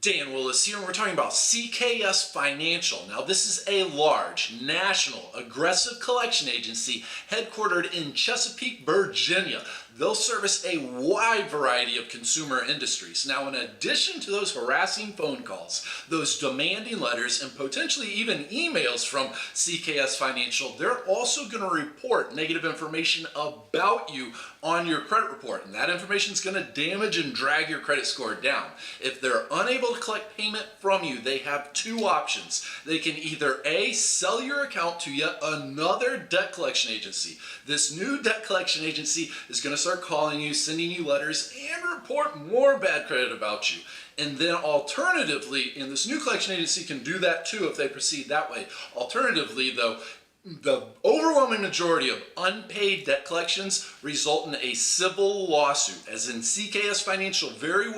Dan Willis here, and we're talking about CKS Financial. Now, this is a large, national, aggressive collection agency headquartered in Chesapeake, Virginia. They'll service a wide variety of consumer industries. Now, in addition to those harassing phone calls, those demanding letters, and potentially even emails from CKS Financial, they're also going to report negative information about you on your credit report, and that information is going to damage and drag your credit score down. If they're unable to collect payment from you, they have two options. They can either A, sell your account to yet another debt collection agency. This new debt collection agency is going to start calling you, sending you letters, and report more bad credit about you. And then alternatively, and this new collection agency can do that too if they proceed that way. Alternatively though, the overwhelming majority of unpaid debt collections result in a civil lawsuit, as in CKS Financial very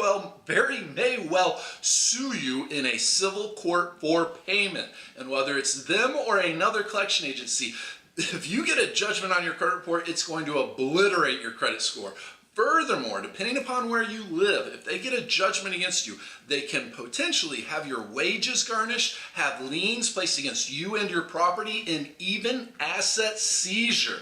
may well sue you in a civil court for payment. And whether it's them or another collection agency, if you get a judgment on your credit report, it's going to obliterate your credit score. Furthermore, depending upon where you live, if they get a judgment against you, they can potentially have your wages garnished, have liens placed against you and your property, and even asset seizure.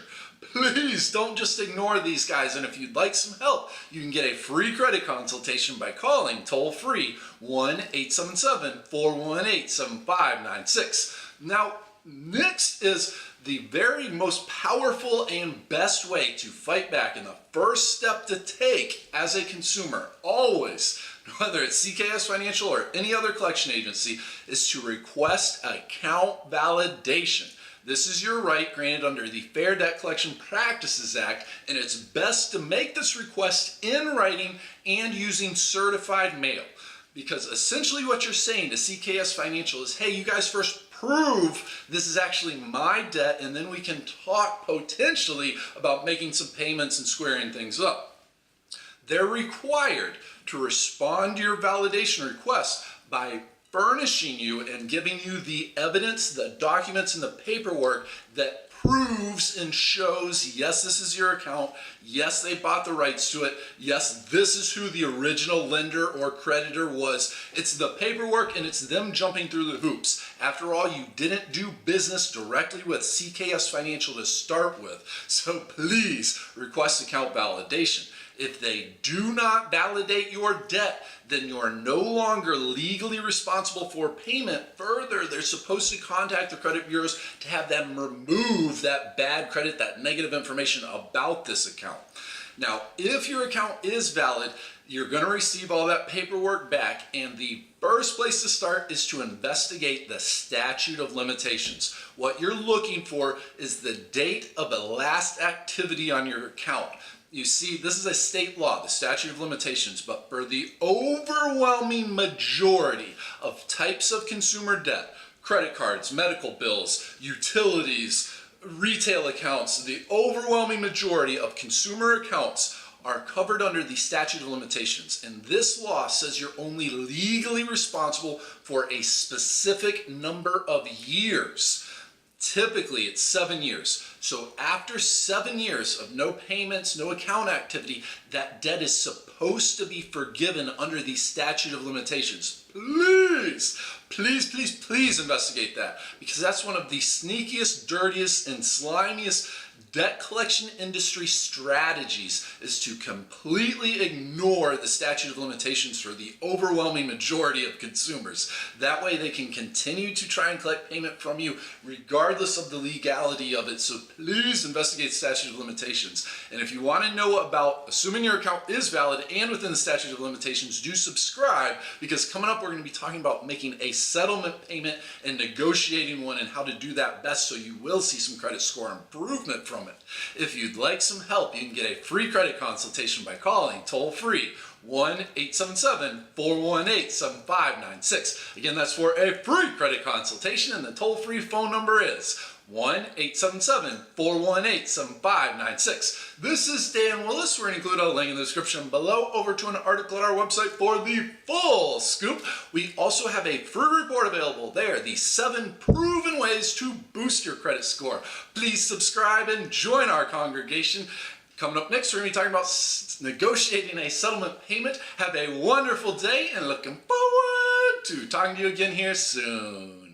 Please don't just ignore these guys, and if you'd like some help, you can get a free credit consultation by calling toll-free 1-877-418-7596. Now, next is the very most powerful and best way to fight back, and the first step to take as a consumer, always, whether it's CKS Financial or any other collection agency, is to request account validation. This is your right granted under the Fair Debt Collection Practices Act, and it's best to make this request in writing and using certified mail. Because essentially what you're saying to CKS Financial is, hey, you guys first prove this is actually my debt, and then we can talk potentially about making some payments and squaring things up. They're required to respond to your validation request by furnishing you and giving you the evidence, the documents, and the paperwork that proves and shows, yes, this is your account, yes, they bought the rights to it, yes, this is who the original lender or creditor was. It's the paperwork, and it's them jumping through the hoops. After all, you didn't do business directly with CKS Financial to start with, so please request account validation. If they do not validate your debt, then you are no longer legally responsible for payment. Further, they're supposed to contact the credit bureaus to have them remove that bad credit, that negative information about this account. Now, if your account is valid, you're going to receive all that paperwork back, and the first place to start is to investigate the statute of limitations. What you're looking for is the date of the last activity on your account. You see, this is a state law, the statute of limitations, but for the overwhelming majority of types of consumer debt, credit cards, medical bills, utilities, retail accounts, the overwhelming majority of consumer accounts are covered under the statute of limitations. And this law says you're only legally responsible for a specific number of years. Typically, it's 7 years. So after 7 years of no payments, no account activity, that debt is supposed to be forgiven under the statute of limitations. Please, please, please, please investigate that, because that's one of the sneakiest, dirtiest, and slimiest debt collection industry strategies, is to completely ignore the statute of limitations for the overwhelming majority of consumers. That way they can continue to try and collect payment from you regardless of the legality of it. So please investigate the statute of limitations. And if you want to know about assuming your account is valid and within the statute of limitations, do subscribe, because coming up we're going to be talking about making a settlement payment and negotiating one, and how to do that best so you will see some credit score improvement from it. If you'd like some help, you can get a free credit consultation by calling toll-free 1-877-418-7596. Again, that's for a free credit consultation, and the toll-free phone number is 1-877-418-7596. This is Dan Willis. We're going to include a link in the description below over to an article at our website for the full scoop. We also have a free report available there, the 7 proven ways to boost your credit score. Please subscribe and join our congregation. Coming up next, we're going to be talking about negotiating a settlement payment. Have a wonderful day, and looking forward to talking to you again here soon.